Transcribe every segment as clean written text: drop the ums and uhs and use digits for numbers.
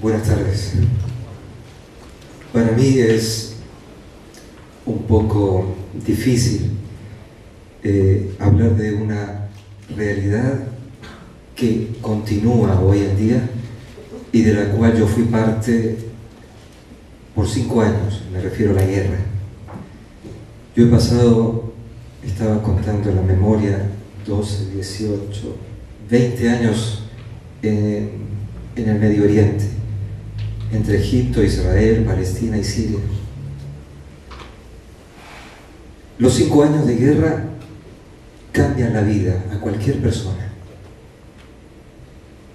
Buenas tardes. Para mí es un poco difícil hablar de una realidad que continúa hoy en día y de la cual yo fui parte por 5 años, me refiero a la guerra. Yo he pasado, estaba contando en la memoria, 12, 18, 20 años en el Medio Oriente, entre Egipto, Israel, Palestina y Siria. Los 5 años de guerra cambian la vida a cualquier persona.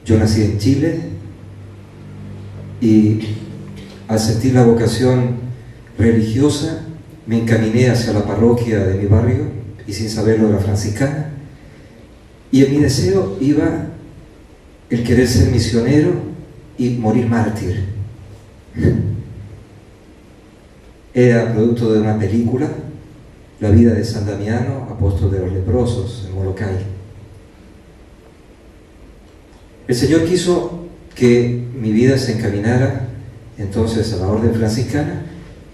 Yo nací en Chile y al sentir la vocación religiosa me encaminé hacia la parroquia de mi barrio y sin saberlo era franciscana, y en mi deseo iba el querer ser misionero y morir mártir. Era producto de una película, La vida de San Damiano, apóstol de los leprosos, en Molokai. El Señor quiso que mi vida se encaminara entonces a la orden franciscana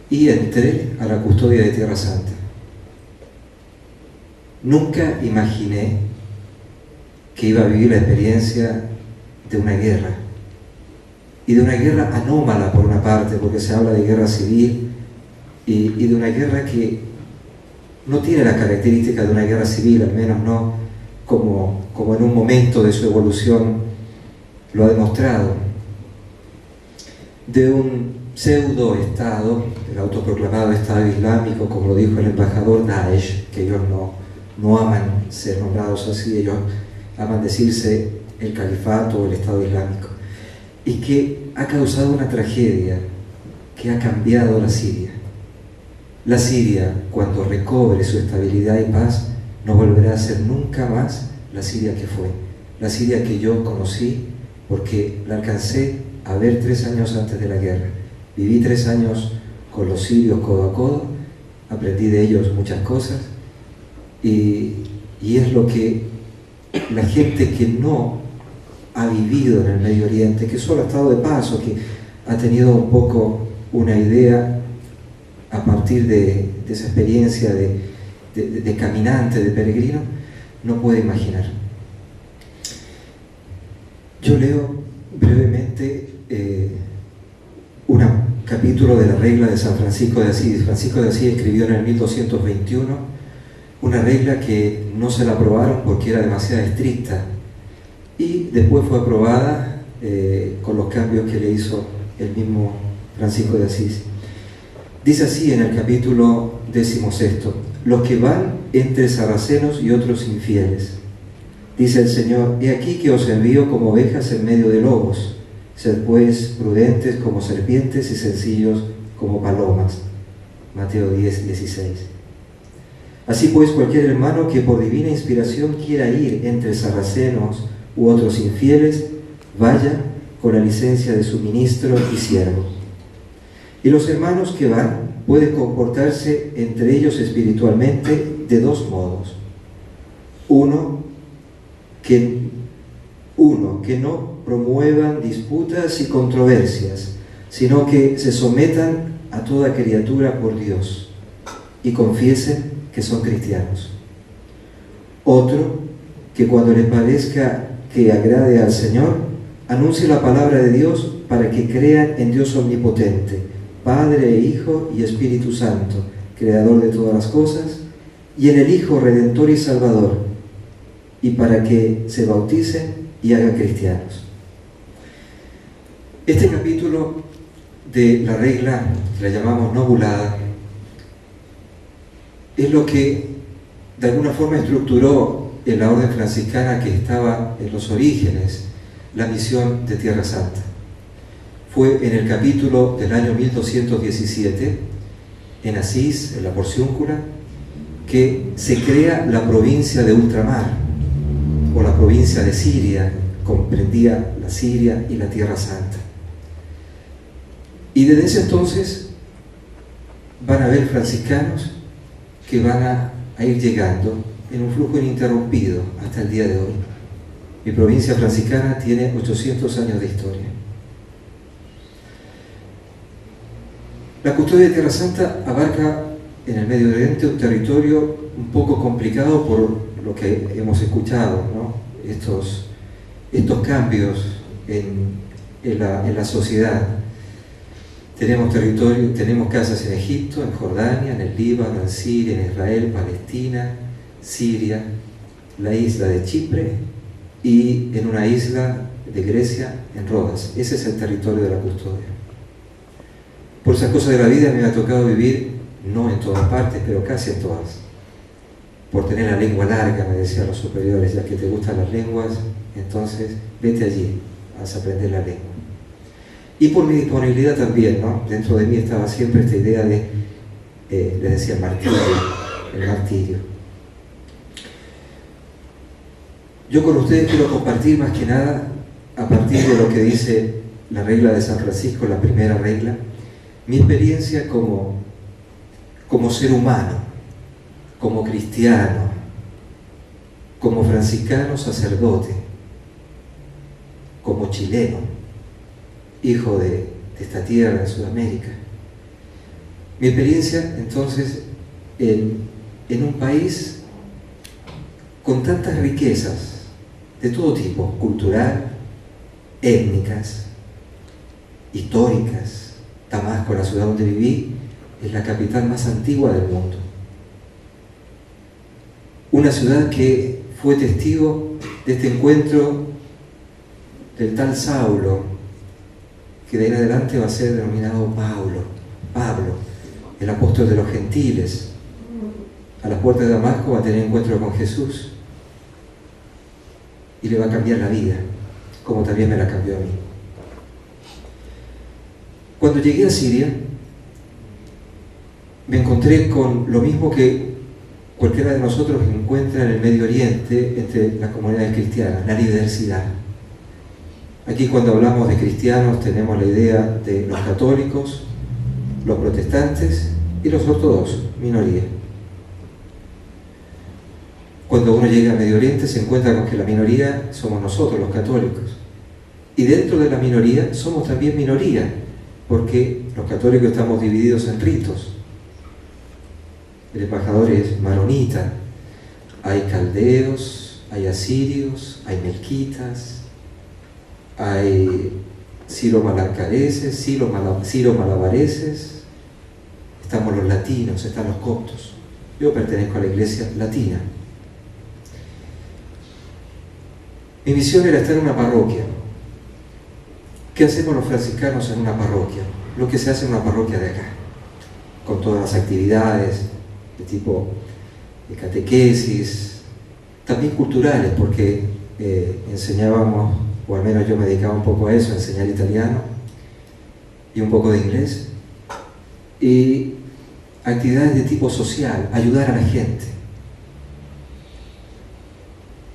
y entré a la custodia de Tierra Santa. Nunca imaginé que iba a vivir la experiencia de una guerra, y de una guerra anómala por una parte, porque se habla de guerra civil, y de una guerra que no tiene la característica de una guerra civil, al menos no como en un momento de su evolución lo ha demostrado, de un pseudo-estado, el autoproclamado Estado Islámico, como lo dijo el embajador Daesh, que ellos no aman ser nombrados así, ellos aman decirse el califato o el Estado Islámico, y que ha causado una tragedia que ha cambiado la Siria. La Siria, cuando recobre su estabilidad y paz, no volverá a ser nunca más la Siria que fue, la Siria que yo conocí, porque la alcancé a ver 3 años antes de la guerra. Viví 3 años con los sirios codo a codo, aprendí de ellos muchas cosas, y es lo que la gente que no ha vivido en el Medio Oriente, que solo ha estado de paso, que ha tenido un poco una idea a partir de esa experiencia de caminante, de peregrino, no puede imaginar. Yo leo brevemente un capítulo de la regla de San Francisco de Asís. Francisco de Asís escribió en el 1221 una regla que no se la aprobaron porque era demasiado estricta, y después fue aprobada con los cambios que le hizo el mismo Francisco de Asís. Dice así en el capítulo 16: los que van entre sarracenos y otros infieles. Dice el Señor: he aquí que os envío como ovejas en medio de lobos. Sed pues prudentes como serpientes y sencillos como palomas. Mateo 10, 16. Así pues, cualquier hermano que por divina inspiración quiera ir entre sarracenos u otros infieles, vaya con la licencia de su ministro y siervo. Y los hermanos que van pueden comportarse entre ellos espiritualmente de 2 modos. Uno, que no promuevan disputas y controversias, sino que se sometan a toda criatura por Dios y confiesen que son cristianos. Otro, que cuando les parezca que agrade al Señor, anuncie la palabra de Dios para que crean en Dios omnipotente, Padre, Hijo y Espíritu Santo, Creador de todas las cosas, y en el Hijo Redentor y Salvador, y para que se bauticen y hagan cristianos. Este capítulo de la regla, que la llamamos novulada, es lo que de alguna forma estructuró en la orden franciscana, que estaba en los orígenes, la misión de Tierra Santa. Fue en el capítulo del año 1217, en Asís, en la Porciúncula, que se crea la provincia de ultramar, o la provincia de Siria. Comprendía la Siria y la Tierra Santa. Y desde ese entonces van a haber franciscanos que van a ir llegando en un flujo ininterrumpido hasta el día de hoy. Mi provincia franciscana tiene 800 años de historia. La custodia de Tierra Santa abarca en el Medio Oriente un territorio un poco complicado por lo que hemos escuchado, ¿no? Estos cambios en la sociedad. Tenemos territorio, tenemos casas en Egipto, en Jordania, en el Líbano, en Siria, en Israel, Palestina, Siria, la isla de Chipre y en una isla de Grecia, en Rodas. Ese es el territorio de la custodia. Por esas cosas de la vida me ha tocado vivir, no en todas partes, pero casi en todas. Por tener la lengua larga, me decían los superiores, ya que te gustan las lenguas, entonces vete allí, vas a aprender la lengua. Y por mi disponibilidad también, ¿no? Dentro de mí estaba siempre esta idea de, les decía, el martirio. Yo con ustedes quiero compartir más que nada, a partir de lo que dice la regla de San Francisco, la primera regla, mi experiencia como ser humano, como cristiano, como franciscano sacerdote, como chileno, hijo de esta tierra de Sudamérica. Mi experiencia entonces en un país con tantas riquezas de todo tipo, cultural, étnicas, históricas. Damasco, la ciudad donde viví, es la capital más antigua del mundo. Una ciudad que fue testigo de este encuentro del tal Saulo, que de ahí en adelante va a ser denominado Pablo, el apóstol de los gentiles. A las puertas de Damasco va a tener encuentro con Jesús y le va a cambiar la vida, como también me la cambió a mí. Cuando llegué a Siria, me encontré con lo mismo que cualquiera de nosotros encuentra en el Medio Oriente entre las comunidades cristianas, la diversidad. Aquí cuando hablamos de cristianos tenemos la idea de los católicos, los protestantes y los ortodoxos, minoría. Cuando uno llega al Medio Oriente se encuentra con que la minoría somos nosotros, los católicos. Y dentro de la minoría somos también minoría, porque los católicos estamos divididos en ritos. El embajador es maronita, hay caldeos, hay asirios, hay melquitas, hay siro-malabareses, estamos los latinos, están los coptos. Yo pertenezco a la iglesia latina. Mi misión era estar en una parroquia. ¿Qué hacemos los franciscanos en una parroquia? Lo que se hace en una parroquia de acá, con todas las actividades de tipo de catequesis, también culturales, porque enseñábamos, o al menos yo me dedicaba un poco a eso, a enseñar italiano y un poco de inglés, y actividades de tipo social, ayudar a la gente.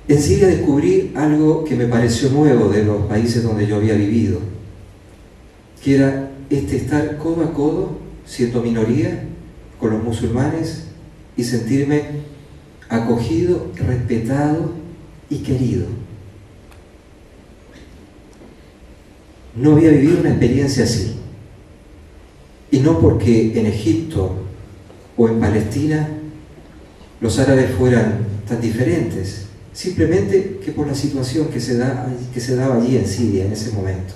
En Siria descubrí algo que me pareció nuevo de los países donde yo había vivido, que era estar codo a codo, siendo minoría, con los musulmanes y sentirme acogido, respetado y querido. No había vivido una experiencia así. Y no porque en Egipto o en Palestina los árabes fueran tan diferentes, simplemente que por la situación que se daba allí en Siria en ese momento.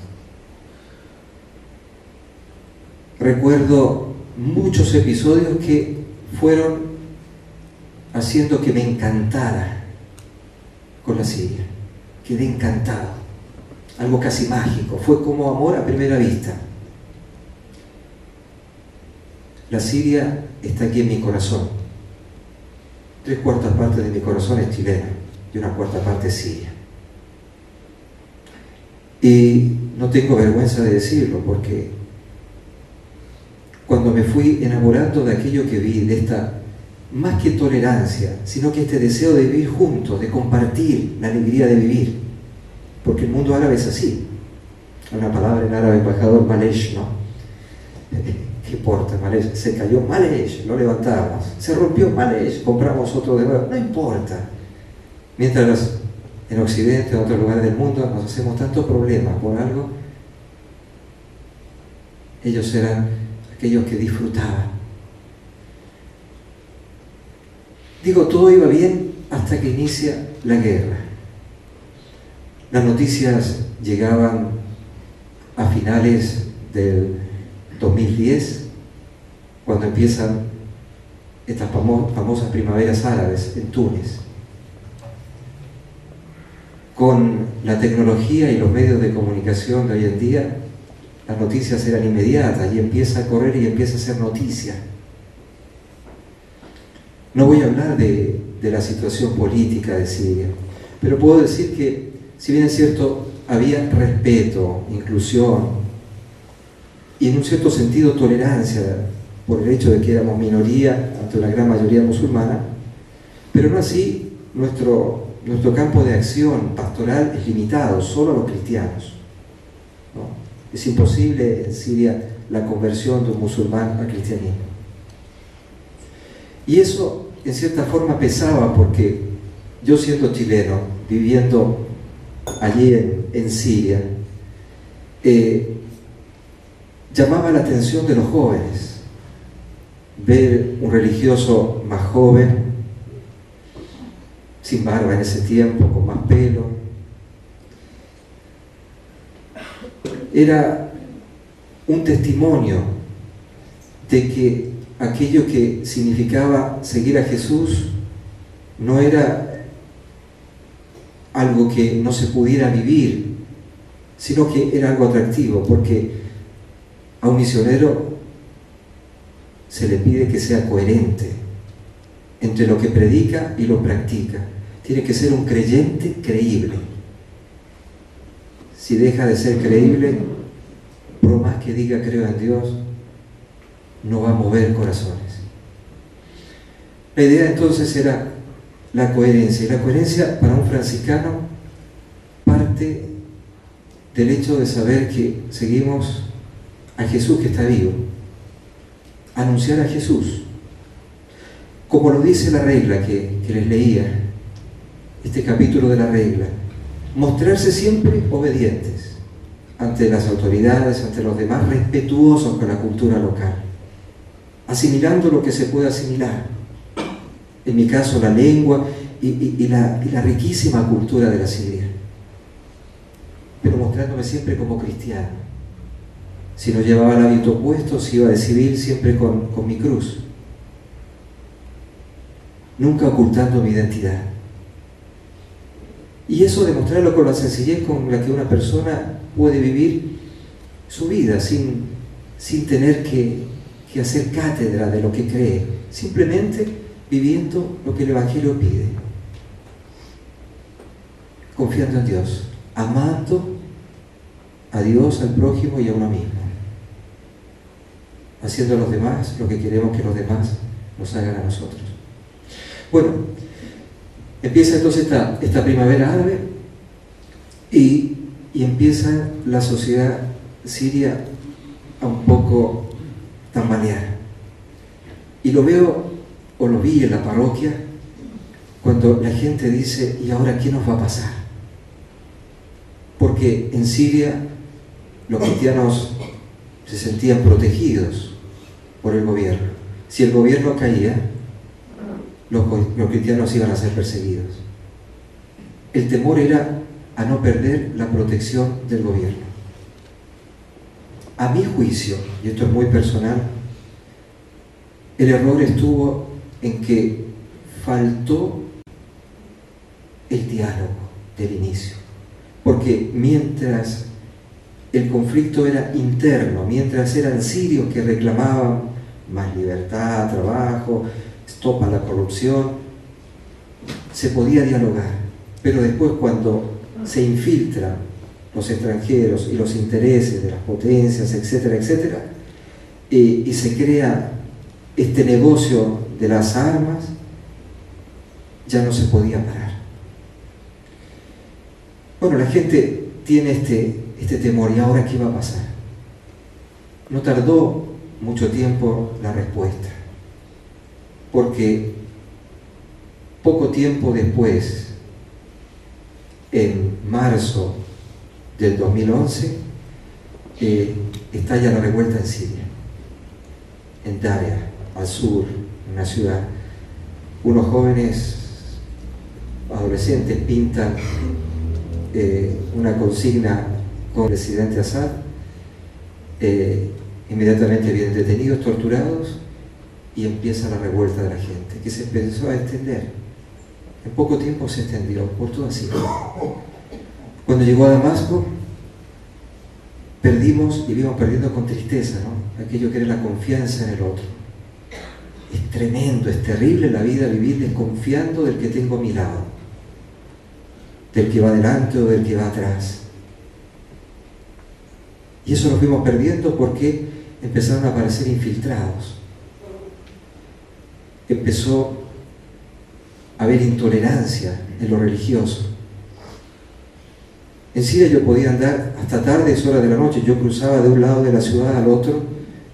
Recuerdo muchos episodios que fueron haciendo que me encantara con la Siria. Quedé encantado. Algo casi mágico. Fue como amor a primera vista. La Siria está aquí en mi corazón. 3/4 partes de mi corazón es chilena y 1/4 parte es siria. Y no tengo vergüenza de decirlo, porque cuando me fui enamorando de aquello que vi, de esta, más que tolerancia, sino que este deseo de vivir juntos, de compartir la alegría de vivir, porque el mundo árabe es así. Una palabra en árabe, embajador, malesh, ¿no? ¿Qué importa? Malesh, se cayó, malesh, lo levantamos, se rompió, malesh, compramos otro de nuevo, no importa. Mientras en Occidente, en otros lugares del mundo, nos hacemos tantos problemas por algo, ellos eran aquellos que disfrutaban. Digo, todo iba bien hasta que inicia la guerra. Las noticias llegaban a finales del 2010, cuando empiezan estas famosas primaveras árabes en Túnez. Con la tecnología y los medios de comunicación de hoy en día, las noticias eran inmediatas y empieza a correr y empieza a ser noticia. No voy a hablar de la situación política de Siria, pero puedo decir que, si bien es cierto, había respeto, inclusión y en un cierto sentido tolerancia por el hecho de que éramos minoría ante una gran mayoría musulmana, pero no así nuestro campo de acción pastoral es limitado solo a los cristianos, ¿no? Es imposible en Siria la conversión de un musulmán al cristianismo. Y eso en cierta forma pesaba, porque yo, siendo chileno, viviendo allí en Siria, llamaba la atención de los jóvenes ver un religioso más joven, sin barba en ese tiempo, con más pelo. Era un testimonio de que aquello que significaba seguir a Jesús no era algo que no se pudiera vivir, sino que era algo atractivo, porque a un misionero se le pide que sea coherente entre lo que predica y lo practica. Tiene que ser un creyente creíble. Si deja de ser creíble, por más que diga creo en Dios, no va a mover corazones. La idea entonces era la coherencia, y la coherencia para un franciscano parte del hecho de saber que seguimos a Jesús que está vivo, anunciar a Jesús, como lo dice la regla que les leía, este capítulo de la regla: mostrarse siempre obedientes ante las autoridades, ante los demás, respetuosos con la cultura local, asimilando lo que se puede asimilar, en mi caso la lengua y la riquísima cultura de la Siria, pero mostrándome siempre como cristiano. Si no llevaba el hábito puesto, si iba de civil, siempre con mi cruz, nunca ocultando mi identidad. Y eso demostrarlo con la sencillez con la que una persona puede vivir su vida sin tener que hacer cátedra de lo que cree, simplemente viviendo lo que el Evangelio pide, confiando en Dios, amando a Dios, al prójimo y a uno mismo, haciendo a los demás lo que queremos que los demás nos hagan a nosotros. Bueno, empieza entonces esta primavera árabe y empieza la sociedad siria a un poco tambalear. Y lo veo, o lo vi en la parroquia, cuando la gente dice: ¿y ahora qué nos va a pasar? Porque en Siria los cristianos se sentían protegidos por el gobierno. Si el gobierno caía, los cristianos iban a ser perseguidos. El temor era a no perder la protección del gobierno. A mi juicio, y esto es muy personal, el error estuvo en que faltó el diálogo del inicio. Porque mientras el conflicto era interno, mientras eran sirios que reclamaban más libertad, trabajo, stop a la corrupción, se podía dialogar. Pero después, cuando se infiltran los extranjeros y los intereses de las potencias, etcétera, etcétera, y se crea este negocio de las armas, ya no se podía parar. Bueno, la gente tiene este temor: ¿y ahora qué va a pasar? No tardó mucho tiempo la respuesta, porque poco tiempo después, en marzo del 2011, estalla la revuelta en Siria. en Daria, al sur, en una ciudad. Unos jóvenes adolescentes pintan una consigna con el presidente Assad. Inmediatamente vienen detenidos, torturados, y empieza la revuelta de la gente, que se empezó a extender. En poco tiempo se extendió por toda Siria. Cuando llegó a Damasco, perdimos y vimos perdiendo con tristeza, ¿no?, aquello que era la confianza en el otro. Es tremendo, es terrible la vida vivir desconfiando del que tengo a mi lado, del que va adelante o del que va atrás. Y eso lo fuimos perdiendo porque empezaron a aparecer infiltrados. Empezó a haber intolerancia en lo religioso. En Siria yo podía andar hasta tardes horas de la noche. Yo cruzaba de un lado de la ciudad al otro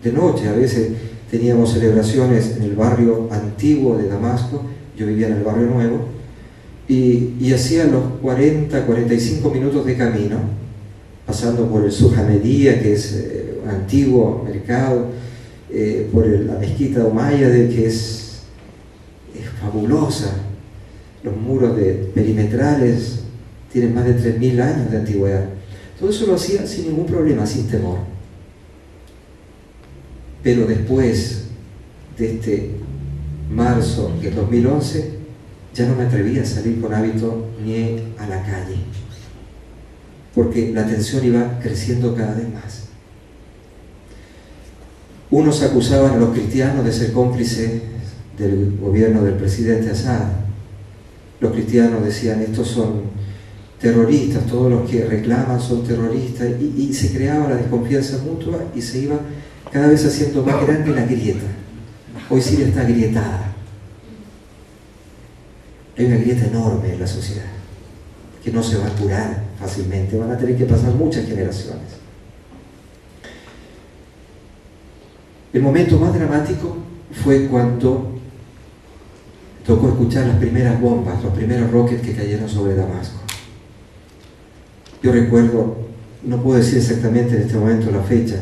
de noche. A veces teníamos celebraciones en el barrio antiguo de Damasco. Yo vivía en el barrio nuevo. Y hacía los 45 minutos de camino, pasando por el Suhamedía, que es un antiguo mercado, por la mezquita de Umayyad, que es fabulosa. Los muros perimetrales tienen más de 3000 años de antigüedad. Todo eso lo hacía sin ningún problema, sin temor. Pero después de este marzo del 2011, ya no me atrevía a salir con hábito ni a la calle, porque la tensión iba creciendo cada vez más. Unos acusaban a los cristianos de ser cómplices del gobierno del presidente Assad. Los cristianos decían: estos son terroristas, todos los que reclaman son terroristas, y se creaba la desconfianza mutua y se iba cada vez haciendo más grande la grieta. Hoy Siria está agrietada. Hay una grieta enorme en la sociedad que no se va a curar fácilmente, van a tener que pasar muchas generaciones. El momento más dramático fue cuando tocó escuchar las primeras bombas, los primeros rockets que cayeron sobre Damasco. Yo recuerdo, no puedo decir exactamente en este momento la fecha,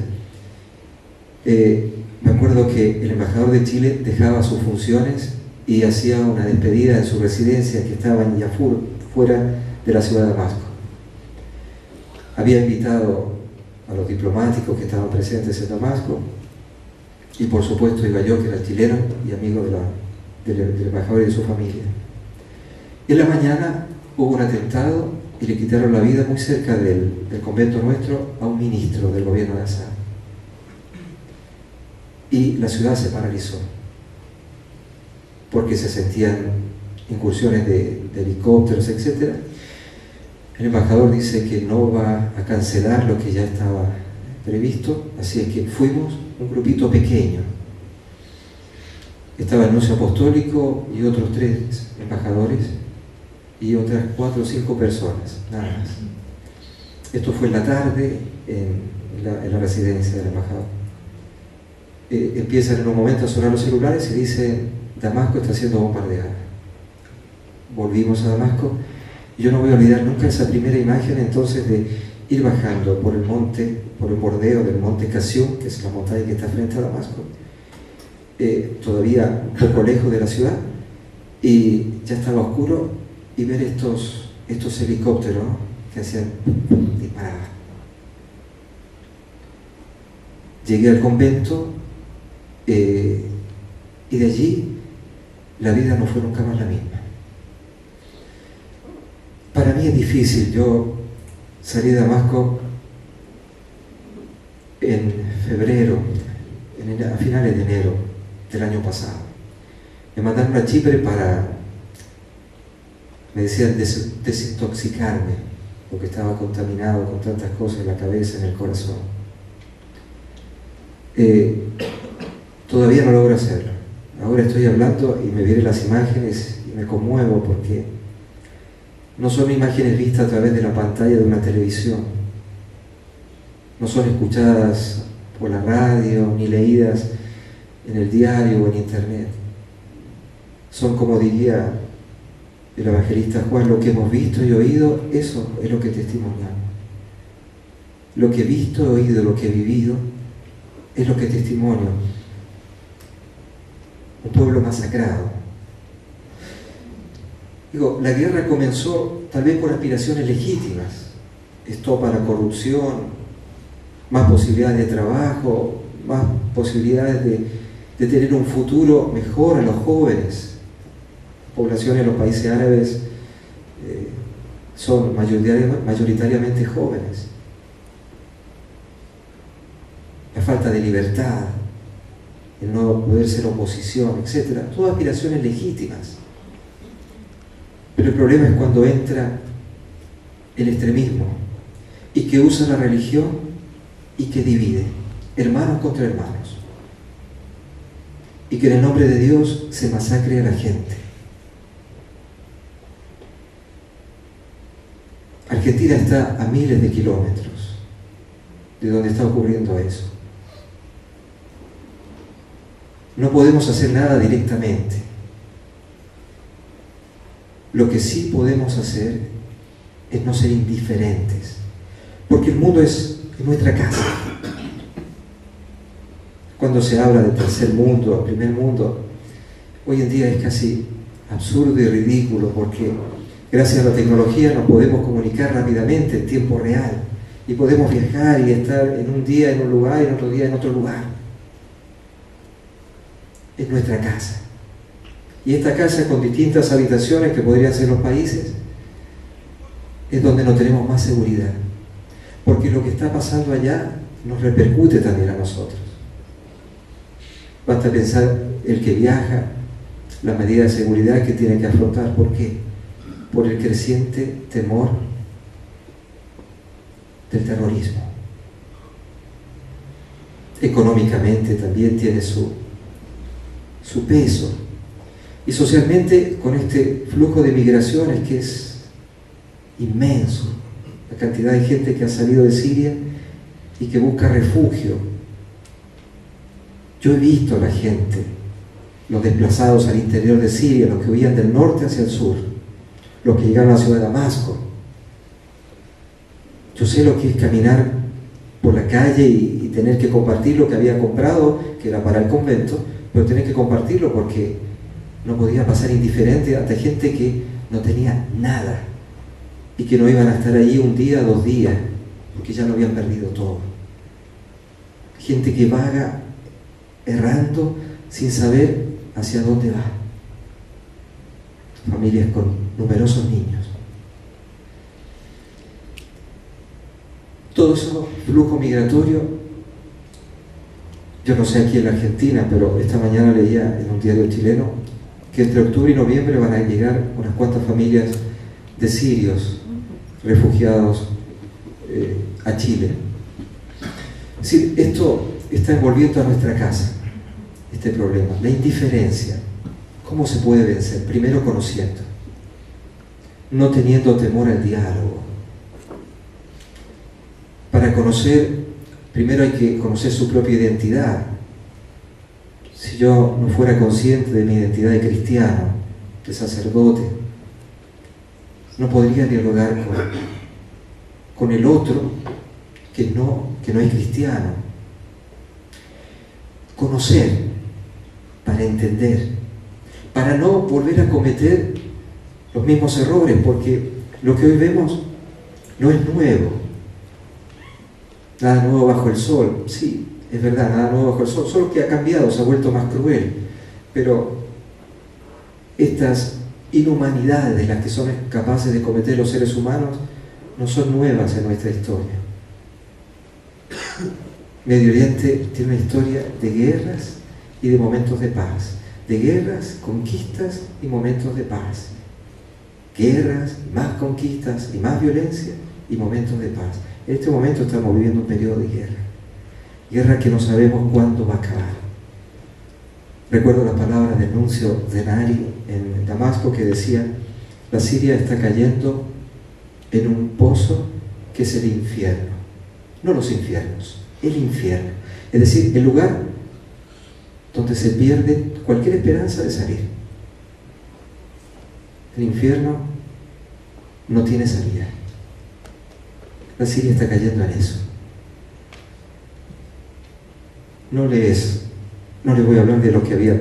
me acuerdo que el embajador de Chile dejaba sus funciones y hacía una despedida en su residencia, que estaba en Yafur, fuera de la ciudad de Damasco. Había invitado a los diplomáticos que estaban presentes en Damasco, y por supuesto iba yo, que era chileno y amigo del embajador y de su familia. En la mañana hubo un atentado y le quitaron la vida muy cerca del convento nuestro a un ministro del gobierno de Assad. Y la ciudad se paralizó, porque se sentían incursiones de helicópteros, etc. El embajador dice que no va a cancelar lo que ya estaba previsto, así es que fuimos un grupito pequeño. Estaba el nuncio apostólico y otros 3 embajadores y otras 4 o 5 personas, nada más. Esto fue en la tarde en la residencia del embajador. Empiezan en un momento a sonar los celulares y dicen: Damasco está siendo bombardeada. Volvimos a Damasco y yo no voy a olvidar nunca esa primera imagen entonces de ir bajando por el monte, por el bordeo del monte Casión, que es la montaña que está frente a Damasco, todavía un poco lejos de la ciudad, y ya estaba oscuro, y ver estos helicópteros, ¿no?, que hacían disparadas. Llegué al convento, y de allí la vida no fue nunca más la misma. Para mí es difícil. Yo salí de Damasco en febrero, a finales de enero del año pasado. Me mandaron a Chipre me decían, desintoxicarme, porque estaba contaminado con tantas cosas en la cabeza, en el corazón. Todavía no logro hacerlo. Ahora estoy hablando y me vienen las imágenes y me conmuevo, porque no son imágenes vistas a través de la pantalla de una televisión, no son escuchadas por la radio ni leídas en el diario o en internet. Son, como diría el evangelista Juan, lo que hemos visto y oído, eso es lo que testimoniamos. Lo que he visto, oído, lo que he vivido, es lo que testimonio. un pueblo masacrado. Digo, la guerra comenzó tal vez por aspiraciones legítimas, esto para corrupción, más posibilidades de trabajo, más posibilidades de tener un futuro mejor a los jóvenes. Poblaciones de los países árabes son mayoritariamente jóvenes. La falta de libertad, el no poder ser oposición, etc. Todas aspiraciones legítimas. Pero el problema es cuando entra el extremismo y que usa la religión y que divide hermanos contra hermanos y que en el nombre de Dios se masacre a la gente. Argentina está a miles de kilómetros de donde está ocurriendo eso. No podemos hacer nada directamente. Lo que sí podemos hacer es no ser indiferentes, porque el mundo es nuestra casa. Cuando se habla de tercer mundo, primer mundo, hoy en día es casi absurdo y ridículo, porque gracias a la tecnología nos podemos comunicar rápidamente en tiempo real y podemos viajar y estar en un día en un lugar y en otro día en otro lugar. Es nuestra casa. Y esta casa, con distintas habitaciones que podrían ser los países, es donde no tenemos más seguridad, porque lo que está pasando allá nos repercute también a nosotros. Basta pensar el que viaja, la medida de seguridad que tiene que afrontar. ¿Por qué? Por el creciente temor del terrorismo. Económicamente también tiene su peso. Y socialmente, con este flujo de migraciones que es inmenso, la cantidad de gente que ha salido de Siria y que busca refugio. Yo he visto a la gente, los desplazados al interior de Siria, los que huían del norte hacia el sur, los que llegaron a la ciudad de Damasco. Yo sé lo que es caminar por la calle y tener que compartir lo que había comprado, que era para el convento, pero tener que compartirlo porque no podía pasar indiferente ante gente que no tenía nada y que no iban a estar allí un día, 2 días, porque ya lo habían perdido todo. Gente que vaga errando sin saber hacia dónde va. Familias con numerosos niños. Todo eso, flujo migratorio, yo no sé aquí en la Argentina, pero esta mañana leía en un diario chileno que entre octubre y noviembre van a llegar unas cuantas familias de sirios refugiados a Chile. Es decir, esto está envolviendo a nuestra casa, este problema, la indiferencia. ¿Cómo se puede vencer? Primero conociendo, no teniendo temor al diálogo. Para conocer, primero hay que conocer su propia identidad. Si yo no fuera consciente de mi identidad de cristiano, de sacerdote, no podría dialogar con el otro que no es cristiano. Conocer para entender, para no volver a cometer los mismos errores, porque lo que hoy vemos no es nuevo. Nada nuevo bajo el sol, sí, es verdad, nada nuevo bajo el sol, solo que ha cambiado, se ha vuelto más cruel. Pero estas inhumanidades de las que son capaces de cometer los seres humanos no son nuevas en nuestra historia. Medio Oriente tiene una historia de guerras y de momentos de paz, de guerras, conquistas y momentos de paz, guerras, más conquistas y más violencia y momentos de paz. En este momento estamos viviendo un periodo de guerra que no sabemos cuándo va a acabar. Recuerdo las palabras del nuncio Zenari en Damasco que decía: la Siria está cayendo en un pozo que es el infierno, no los infiernos, el infierno, es decir, el lugar donde se pierde cualquier esperanza de salir. El infierno no tiene salida. La Siria está cayendo en eso. No les voy a hablar de lo que había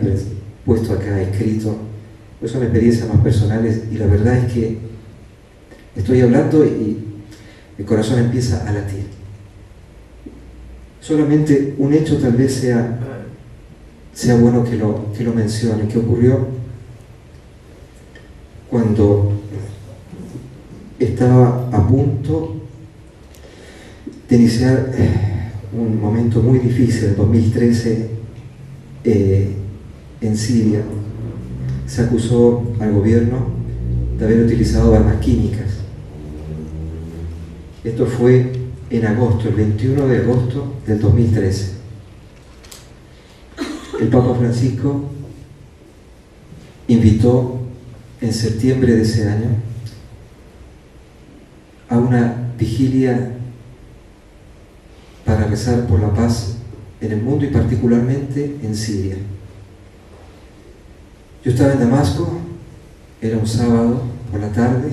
puesto acá escrito, pues son experiencias más personales, y la verdad es que estoy hablando y el corazón empieza a latir. Solamente un hecho tal vez sea bueno que lo mencione, que ocurrió cuando estaba a punto de iniciar un momento muy difícil, el 2013, en Siria. Se acusó al gobierno de haber utilizado armas químicas. Esto fue en agosto, el 21 de agosto del 2013. El Papa Francisco invitó en septiembre de ese año a una vigilia para rezar por la paz en el mundo y particularmente en Siria. Yo estaba en Damasco, era un sábado por la tarde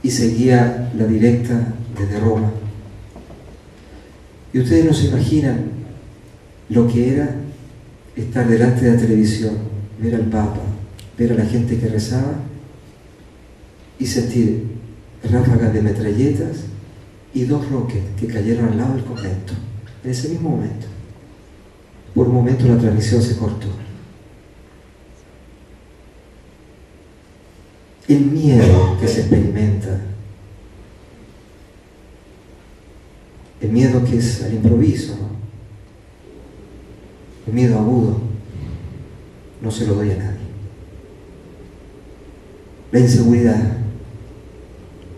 y seguía la directa desde Roma. Y ustedes no se imaginan lo que era estar delante de la televisión, ver al Papa, ver a la gente que rezaba y sentir ráfagas de metralletas y 2 rockets que cayeron al lado del convento, en ese mismo momento. Por un momento la transmisión se cortó. El miedo que se experimenta, el miedo que es al improviso, ¿no? El miedo agudo, no se lo doy a nadie. La inseguridad,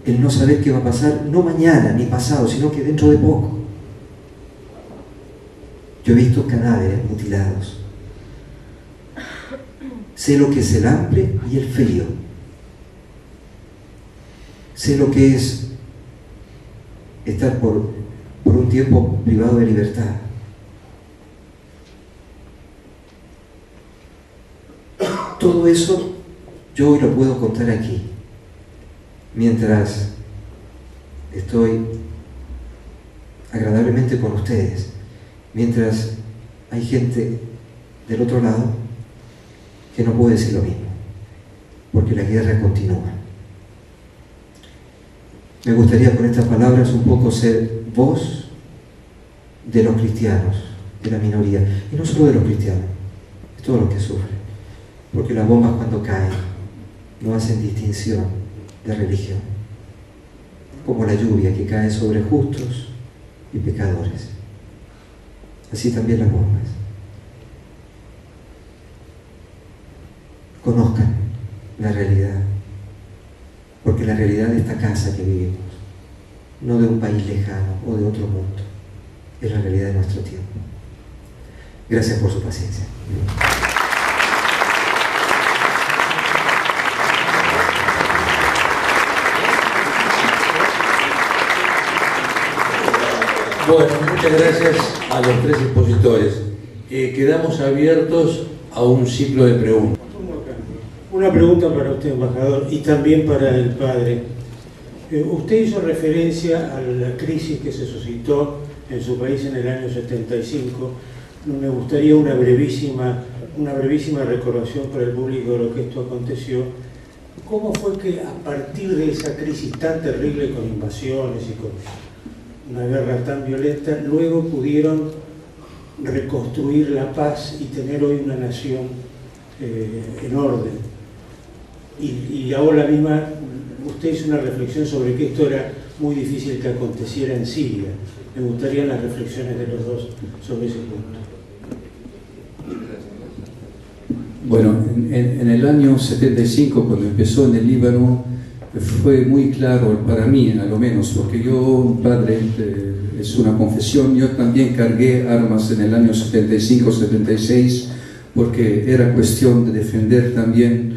el no saber qué va a pasar, no mañana ni pasado, sino que dentro de poco. Yo he visto cadáveres mutilados. Sé lo que es el hambre y el frío. Sé lo que es estar por un tiempo privado de libertad. Todo eso yo hoy lo puedo contar aquí, mientras estoy agradablemente con ustedes, mientras hay gente del otro lado que no puede decir lo mismo, porque la guerra continúa. Me gustaría con estas palabras un poco ser voz de los cristianos, de la minoría, y no solo de los cristianos, de todos los que sufren, porque las bombas cuando caen no hacen distinción de religión, como la lluvia que cae sobre justos y pecadores. Así también las bombas. Conozcan la realidad, porque la realidad de esta casa que vivimos, no de un país lejano o de otro mundo, es la realidad de nuestro tiempo. Gracias por su paciencia. Bueno, muchas gracias a los 3 expositores. Quedamos abiertos a un ciclo de preguntas. Una pregunta para usted, embajador, y también para el padre. Usted hizo referencia a la crisis que se suscitó en su país en el año 75. Me gustaría una brevísima recordación para el público de lo que esto aconteció. ¿Cómo fue que a partir de esa crisis tan terrible, con invasiones y con una guerra tan violenta, luego pudieron reconstruir la paz y tener hoy una nación en orden? Y ahora misma usted hizo una reflexión sobre que esto era muy difícil que aconteciera en Siria. Me gustarían las reflexiones de los dos sobre ese punto. Bueno, en el año 75, cuando empezó en el Líbano, fue muy claro para mí, a lo menos, porque yo, padre, es una confesión, yo también cargué armas en el año 75-76, porque era cuestión de defender también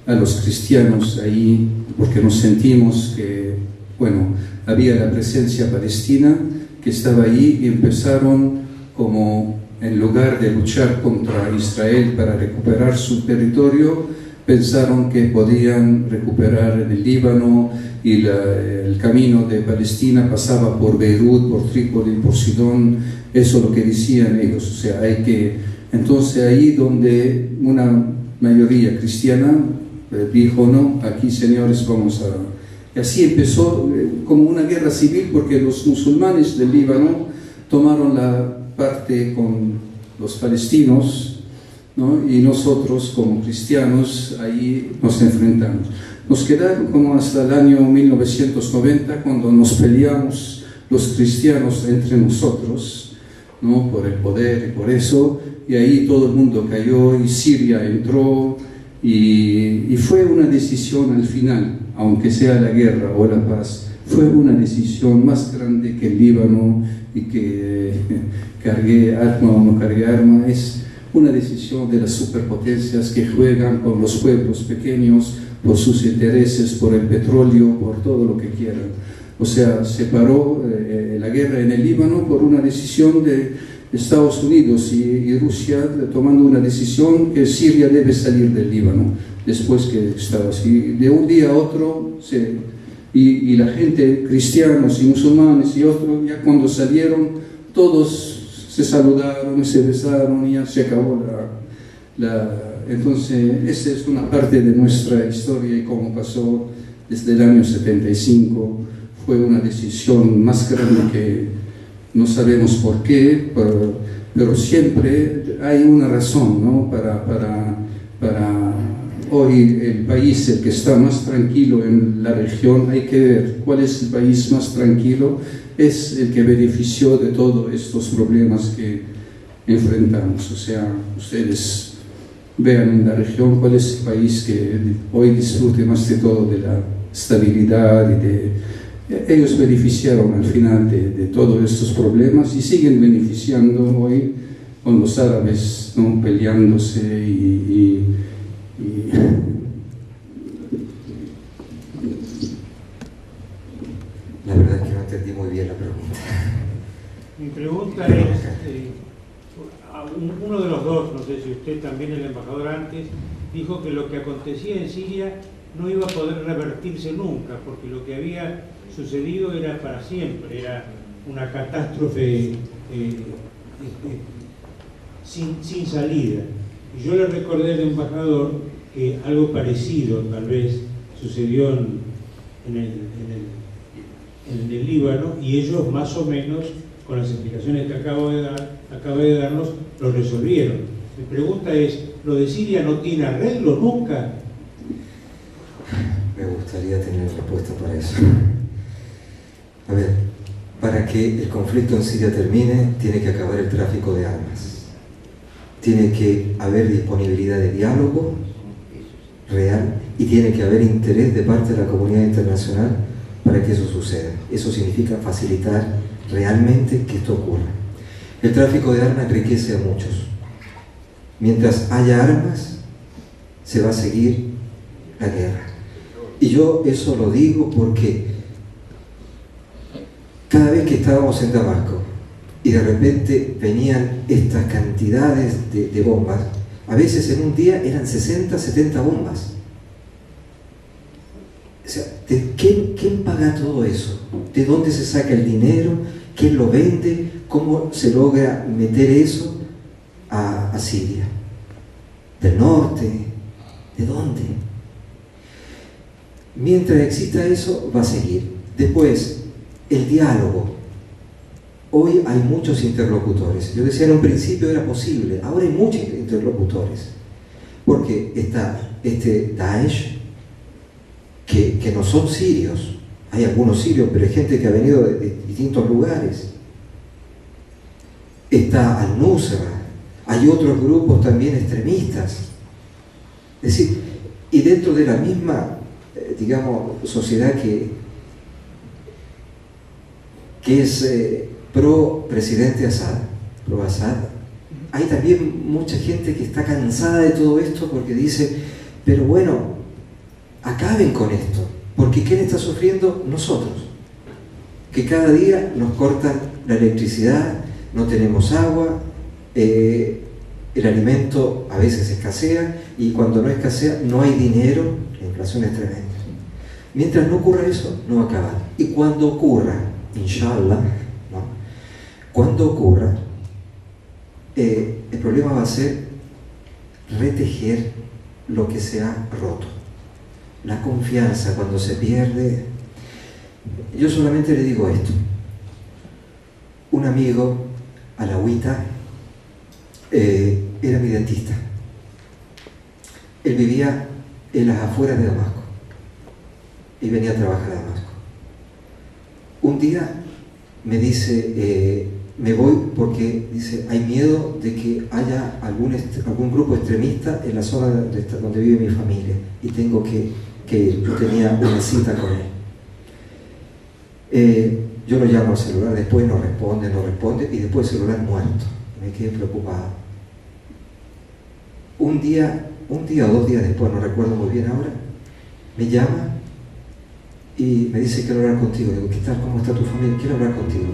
a los cristianos ahí, porque nos sentimos que, bueno, había la presencia palestina que estaba ahí y empezaron como, en lugar de luchar contra Israel para recuperar su territorio, pensaron que podían recuperar el Líbano y el camino de Palestina pasaba por Beirut, por Trípoli, por Sidón. Eso es lo que decían ellos. O sea, hay que Entonces ahí donde una mayoría cristiana dijo, no, aquí señores vamos a... Y así empezó como una guerra civil, porque los musulmanes del Líbano tomaron la parte con los palestinos, ¿no? Y nosotros como cristianos ahí nos enfrentamos. Nos quedaron como hasta el año 1990, cuando nos peleamos los cristianos entre nosotros, ¿no? Por el poder y por eso, y ahí todo el mundo cayó y Siria entró, y fue una decisión al final, aunque sea la guerra o la paz, fue una decisión más grande que el Líbano y que cargué arma o no cargué arma. Es una decisión de las superpotencias que juegan con los pueblos pequeños por sus intereses, por el petróleo, por todo lo que quieran. O sea, se paró la guerra en el Líbano por una decisión de Estados Unidos y Rusia, tomando una decisión que Siria debe salir del Líbano, después que estaba así. De un día a otro, y la gente, cristianos y musulmanes y otros, ya cuando salieron, todos se saludaron y se besaron y ya se acabó Entonces, esa es una parte de nuestra historia y cómo pasó desde el año 75. Fue una decisión más grande que no sabemos por qué, pero siempre hay una razón, ¿no? Para hoy el país, el que está más tranquilo en la región, hay que ver cuál es el país más tranquilo, es el que benefició de todos estos problemas que enfrentamos. O sea, ustedes vean en la región cuál es el país que hoy disfrute más de todo de la estabilidad y de... Ellos beneficiaron al final de todos estos problemas y siguen beneficiando hoy con los árabes, ¿no? Peleándose La verdad es que no entendí muy bien la pregunta. Mi pregunta es, uno de los dos, no sé si usted también, el embajador antes, dijo que lo que acontecía en Siria no iba a poder revertirse nunca, porque lo que había sucedido era para siempre, era una catástrofe sin salida. Y yo le recordé al embajador que algo parecido tal vez sucedió en el Líbano, y ellos más o menos, con las explicaciones que acabo de darnos, lo resolvieron. Mi pregunta es, ¿lo de Siria no tiene arreglo nunca? Me gustaría tener respuesta para eso. A ver, para que el conflicto en Siria termine, tiene que acabar el tráfico de armas. Tiene que haber disponibilidad de diálogo real y tiene que haber interés de parte de la comunidad internacional para que eso suceda. Eso significa facilitar realmente que esto ocurra. El tráfico de armas enriquece a muchos. Mientras haya armas, se va a seguir la guerra. Y yo eso lo digo porque cada vez que estábamos en Damasco y de repente venían estas cantidades de bombas, a veces en un día eran 60, 70 bombas. O sea, ¿quién paga todo eso? ¿De dónde se saca el dinero? ¿Quién lo vende? ¿Cómo se logra meter eso a Siria? ¿Del norte? ¿De dónde? Mientras exista eso, va a seguir. Después, el diálogo. Hoy hay muchos interlocutores. Yo decía en un principio era posible, ahora hay muchos interlocutores. Porque está este Daesh, que no son sirios. Hay algunos sirios, pero hay gente que ha venido de distintos lugares. Está Al-Nusra. Hay otros grupos también extremistas. Es decir, y dentro de la misma, digamos, sociedad que es pro-presidente Assad, pro-Assad, hay también mucha gente que está cansada de todo esto porque dice, pero bueno, acaben con esto, porque ¿quién está sufriendo? Nosotros, que cada día nos cortan la electricidad, no tenemos agua, el alimento a veces escasea y cuando no escasea no hay dinero, la inflación es tremenda. Mientras no ocurra eso, no va a acabar. Y cuando ocurra, inshallah, ¿no? Cuando ocurra, el problema va a ser retejer lo que se ha roto. La confianza cuando se pierde. Yo solamente le digo esto. Un amigo, alawita, era mi dentista. Él vivía en las afueras de Damasco y venía a trabajar a Damasco. Un día me dice, me voy porque dice, hay miedo de que haya algún grupo extremista en la zona donde vive mi familia y tengo que ir. Yo tenía una cita con él. Yo lo llamo al celular, después no responde y después el celular muerto. Me quedé preocupado. Un día o 2 días después, no recuerdo muy bien ahora, me llama y me dice, quiero hablar contigo. Digo, ¿qué tal? ¿Cómo está tu familia? Quiero hablar contigo.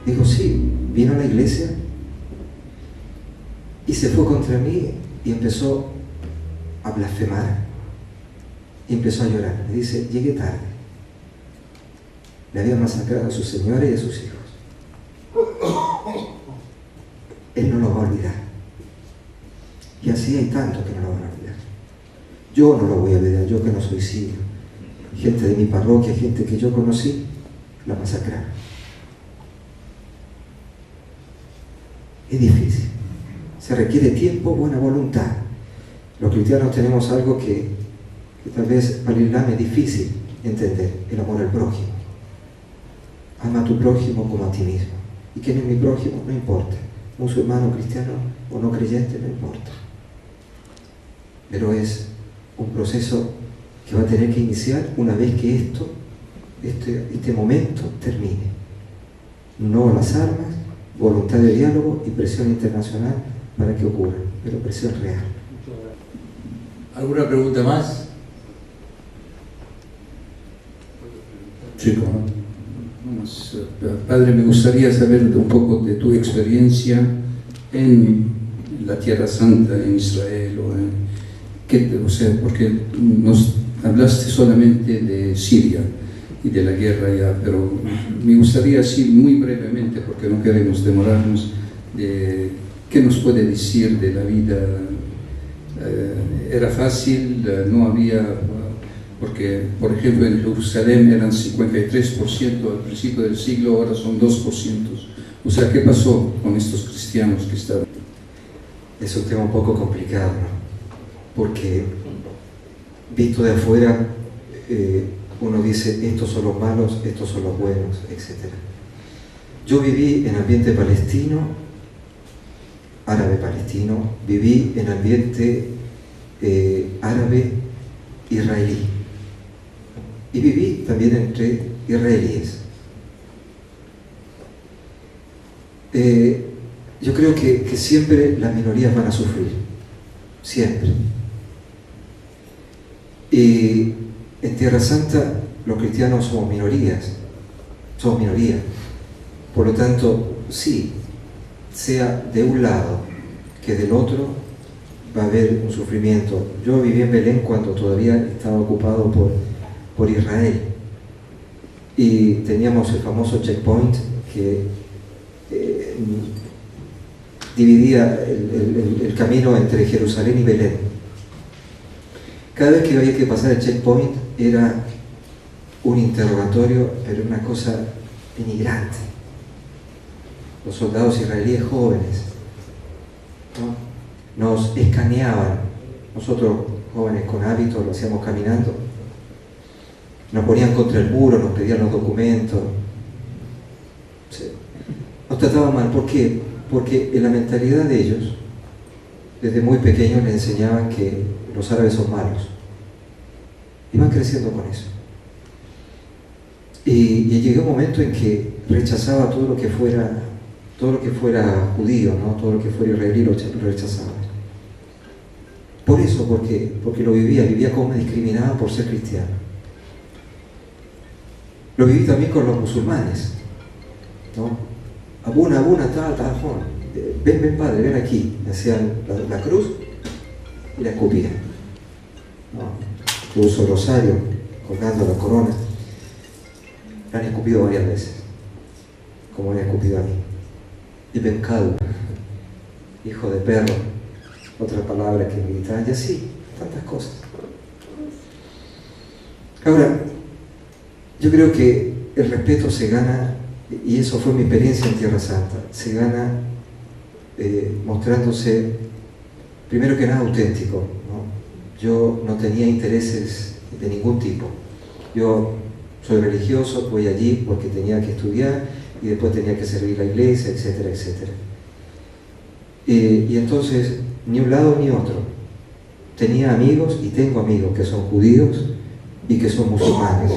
Digo, sí. Vino a la iglesia y se fue contra mí y empezó a blasfemar y empezó a llorar. Me dice, llegué tarde. Le habían masacrado a su señora y a sus hijos. Él no lo va a olvidar. Y así hay tanto que no lo van a olvidar. Yo no lo voy a olvidar, yo que no soy sirio. Gente de mi parroquia, gente que yo conocí, la masacraron. Es difícil. Se requiere tiempo, buena voluntad. Los cristianos tenemos algo que tal vez para el Islam es difícil entender, el amor al prójimo. Ama a tu prójimo como a ti mismo. ¿Y quién es mi prójimo? No importa. Musulmán o cristiano o no creyente, no importa. Pero es un proceso que va a tener que iniciar una vez que este momento termine. No las armas, voluntad de diálogo y presión internacional para que ocurra, pero presión real. ¿Alguna pregunta más? Chico. Padre, me gustaría saber un poco de tu experiencia en la Tierra Santa, en Israel, porque nos hablaste solamente de Siria y de la guerra ya, pero me gustaría decir muy brevemente, porque no queremos demorarnos, ¿qué nos puede decir de la vida? ¿Era fácil? ¿No había...? Porque, por ejemplo, en Jerusalén eran 53% al principio del siglo, ahora son 2%. O sea, ¿qué pasó con estos cristianos que estaban? Es un tema un poco complicado, ¿no? Porque visto de afuera, uno dice, estos son los malos, estos son los buenos, etc. Yo viví en ambiente palestino, árabe-palestino, viví en ambiente árabe-israelí. Y viví también entre israelíes. Yo creo que siempre las minorías van a sufrir, siempre. Y en Tierra Santa los cristianos somos minoría. Por lo tanto, sí, sea de un lado que del otro, va a haber un sufrimiento. Yo viví en Belén cuando todavía estaba ocupado por Israel y teníamos el famoso checkpoint que dividía el camino entre Jerusalén y Belén. Cada vez que había que pasar el checkpoint era un interrogatorio, pero una cosa denigrante. Los soldados israelíes jóvenes, ¿no?, nos escaneaban. Nosotros jóvenes con hábitos lo hacíamos caminando. Nos ponían contra el muro, nos pedían los documentos. Nos trataban mal. ¿Por qué? Porque en la mentalidad de ellos, desde muy pequeños les enseñaban que los árabes son malos. Y van creciendo con eso. Y llegó un momento en que rechazaba todo lo que fuera judío, ¿no? Todo lo que fuera israelí lo rechazaba. Por eso, porque lo vivía como discriminado por ser cristiano. Lo viví también con los musulmanes, ¿no? Abuna, tal, ven padre, ven aquí. Me hacían la cruz y la escupían, ¿no? Yo uso el rosario, colgando la corona. La han escupido varias veces, como me han escupido a mí. Y pencado. hijo de perro, otra palabra que militar, y así, tantas cosas. Ahora, yo creo que el respeto se gana, y eso fue mi experiencia en Tierra Santa, se gana mostrándose, primero que nada, auténtico, ¿no? Yo no tenía intereses de ningún tipo. Yo soy religioso, voy allí porque tenía que estudiar y después tenía que servir la iglesia, etcétera, etcétera. Y entonces, ni un lado ni otro. Tenía amigos y tengo amigos que son judíos y que son musulmanes,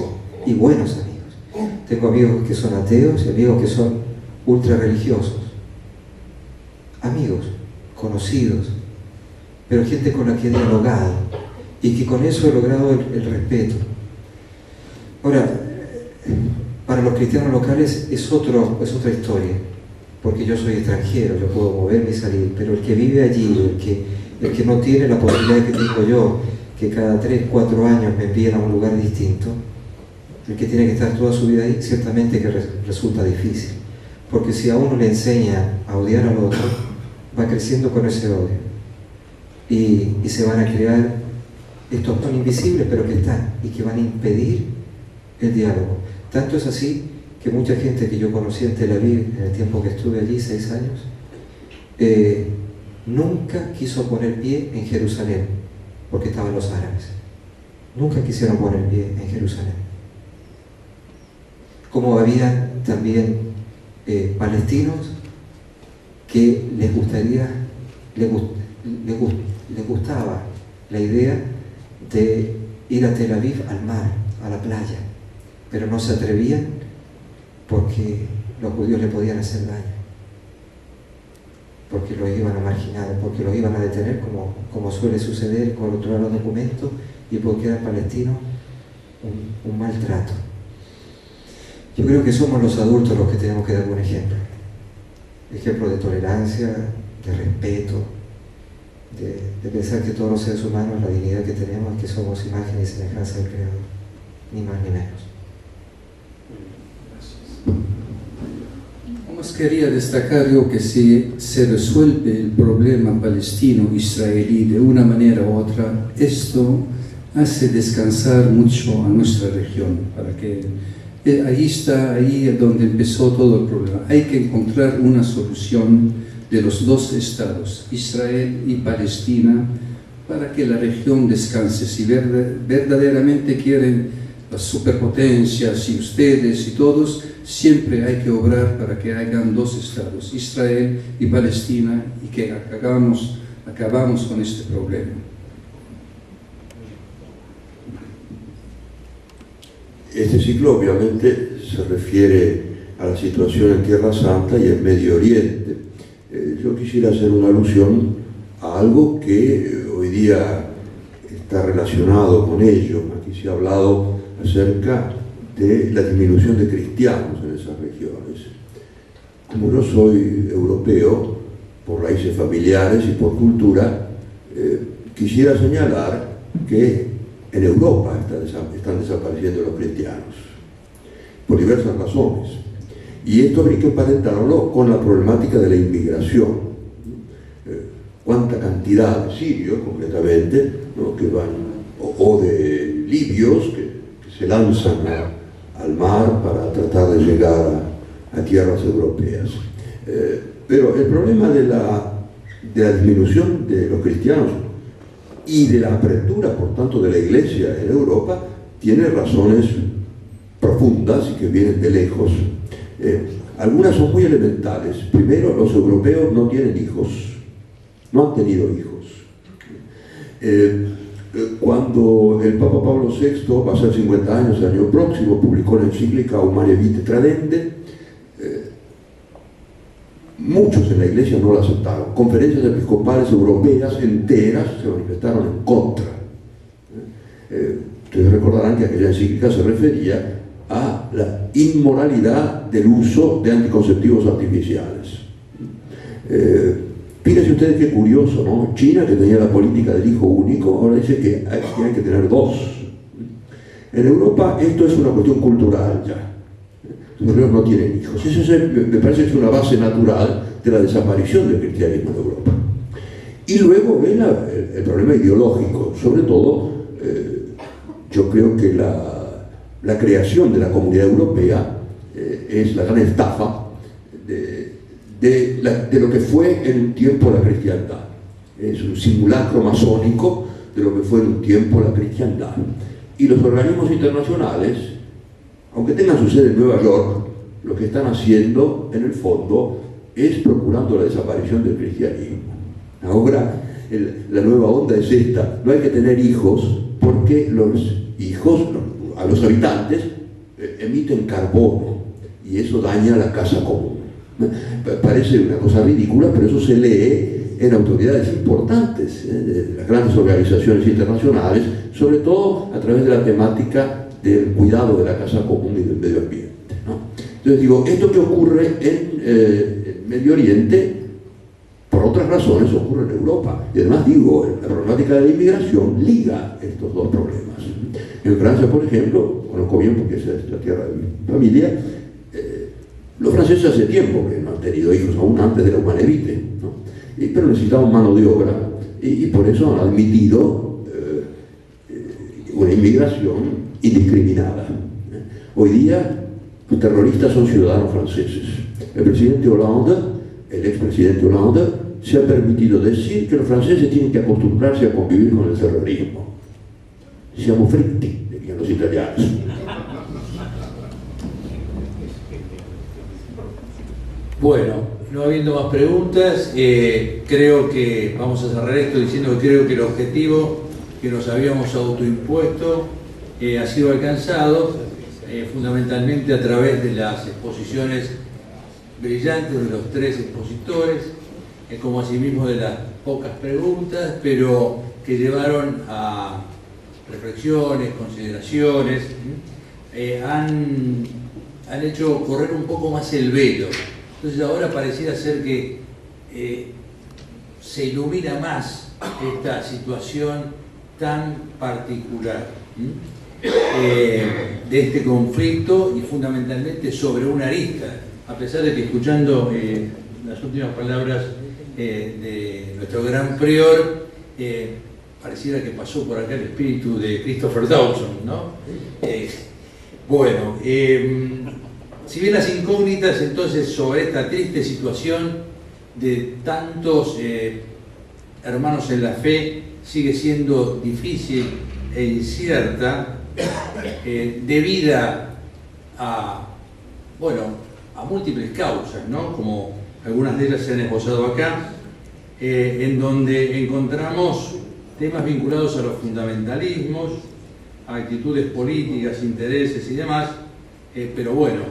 y buenos amigos. Tengo amigos que son ateos y amigos que son ultra religiosos. Amigos, conocidos, pero gente con la que he dialogado y que con eso he logrado el respeto. Ahora, para los cristianos locales es otra historia, porque yo soy extranjero, yo puedo moverme y salir, pero el que vive allí, el que no tiene la posibilidad que tengo yo, que cada 3, 4 años me envíen a un lugar distinto, el que tiene que estar toda su vida ahí, ciertamente que resulta difícil, porque si a uno le enseña a odiar al otro, va creciendo con ese odio, y se van a crear estos tan invisibles, pero que están, y que van a impedir el diálogo. Tanto es así que mucha gente que yo conocí en Tel Aviv, en el tiempo que estuve allí, 6 años, nunca quiso poner pie en Jerusalén, porque estaban los árabes. Nunca quisieron poner pie en Jerusalén. Como había también palestinos que les gustaba la idea de ir a Tel Aviv al mar, a la playa, pero no se atrevían porque los judíos le podían hacer daño, porque los iban a marginar, porque los iban a detener, como suele suceder con controlar los documentos, y porque eran palestinos, un maltrato. Yo creo que somos los adultos los que tenemos que dar un ejemplo de tolerancia, de respeto, de pensar que todos los seres humanos, la dignidad que tenemos es que somos imagen y semejanza del Creador, ni más ni menos. Más quería destacar yo que si se resuelve el problema palestino-israelí de una manera u otra, esto hace descansar mucho a nuestra región, para que ahí es donde empezó todo el problema. Hay que encontrar una solución de los dos estados, Israel y Palestina, para que la región descanse. Si verdaderamente quieren las superpotencias y ustedes y todos, siempre hay que obrar para que hagan dos estados, Israel y Palestina, y que acabamos con este problema. Este ciclo obviamente se refiere a la situación en Tierra Santa y en Medio Oriente. Yo quisiera hacer una alusión a algo que hoy día está relacionado con ello. Aquí se ha hablado acerca de la disminución de cristianos en esas regiones. Como yo soy europeo, por raíces familiares y por cultura, quisiera señalar que en Europa están desapareciendo los cristianos, por diversas razones. Y esto hay que emparentarlo con la problemática de la inmigración. Cuánta cantidad de sirios, concretamente, ¿no?, que van, o de libios que se lanzan al mar para tratar de llegar a tierras europeas. Pero el problema de la disminución de los cristianos y de la apertura, por tanto, de la Iglesia en Europa, tiene razones profundas y que vienen de lejos. Algunas son muy elementales. Primero, los europeos no tienen hijos, no han tenido hijos. Cuando el Papa Pablo VI, va a ser 50 años el año próximo, publicó la encíclica Humanae Vitae Tradidendi, muchos en la Iglesia no la aceptaron. Conferencias episcopales europeas enteras se manifestaron en contra. Ustedes recordarán que aquella encíclica se refería a la inmoralidad del uso de anticonceptivos artificiales. Fíjense ustedes qué curioso, ¿no? China, que tenía la política del hijo único, ahora dice que hay que tener 2. En Europa esto es una cuestión cultural ya. Los europeos no tienen hijos. Eso me parece que es una base natural de la desaparición del cristianismo en Europa. Y luego ven el problema ideológico, sobre todo, yo creo que la creación de la Comunidad Europea es la gran estafa de lo que fue en un tiempo la cristiandad. Es un simulacro masónico de lo que fue en un tiempo la cristiandad. Y los organismos internacionales, aunque tengan su sede en Nueva York, lo que están haciendo en el fondo es procurando la desaparición del cristianismo. Ahora la nueva onda es esta: no hay que tener hijos porque los hijos a los habitantes emiten carbono y eso daña la casa común. Parece una cosa ridícula, pero eso se lee en autoridades importantes, de las grandes organizaciones internacionales, sobre todo a través de la temática del cuidado de la casa común y del medio ambiente, ¿no? Entonces digo, esto que ocurre en Medio Oriente, por otras razones ocurre en Europa. Y además digo, la problemática de la inmigración liga estos dos problemas. En Francia, por ejemplo, conozco bien porque esa es la tierra de mi familia, los franceses hace tiempo que no han tenido hijos, aún antes de la Humanevite, ¿no? Pero necesitaban mano de obra y por eso han admitido una inmigración indiscriminada. Hoy día los terroristas son ciudadanos franceses. El presidente Hollande, el expresidente Hollande, se ha permitido decir que los franceses tienen que acostumbrarse a convivir con el terrorismo. Siamo fritti, dirían los italianos. Bueno, no habiendo más preguntas, creo que vamos a cerrar esto diciendo que creo que el objetivo que nos habíamos autoimpuesto ha sido alcanzado fundamentalmente a través de las exposiciones brillantes de los tres expositores, como asimismo de las pocas preguntas, pero que llevaron a reflexiones, consideraciones, han hecho correr un poco más el velo. Entonces ahora pareciera ser que se ilumina más esta situación tan particular de este conflicto y fundamentalmente sobre una arista, a pesar de que escuchando las últimas palabras de nuestro gran prior, pareciera que pasó por acá el espíritu de Christopher Dawson, ¿no? Bueno, si bien las incógnitas entonces sobre esta triste situación de tantos hermanos en la fe sigue siendo difícil e incierta, debida a, bueno, a múltiples causas, ¿no? Como algunas de ellas se han esbozado acá, en donde encontramos temas vinculados a los fundamentalismos, a actitudes políticas, intereses y demás, pero bueno,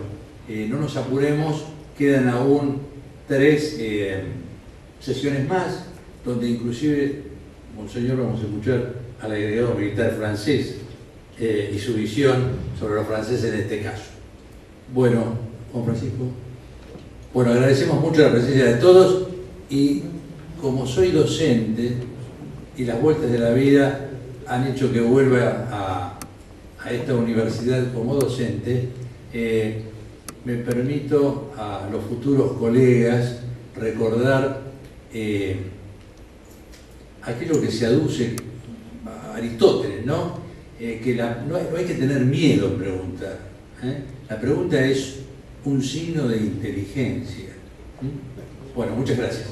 no nos apuremos, quedan aún 3 sesiones más, donde inclusive, Monseñor, vamos a escuchar al agregado militar francés y su visión sobre los franceses en este caso. Bueno, Juan Francisco. Bueno, agradecemos mucho la presencia de todos y como soy docente y las vueltas de la vida han hecho que vuelva a esta universidad como docente, me permito a los futuros colegas recordar aquello que se aduce a Aristóteles, ¿no? Que no hay que tener miedo a preguntar. La pregunta es un signo de inteligencia. Bueno, muchas gracias.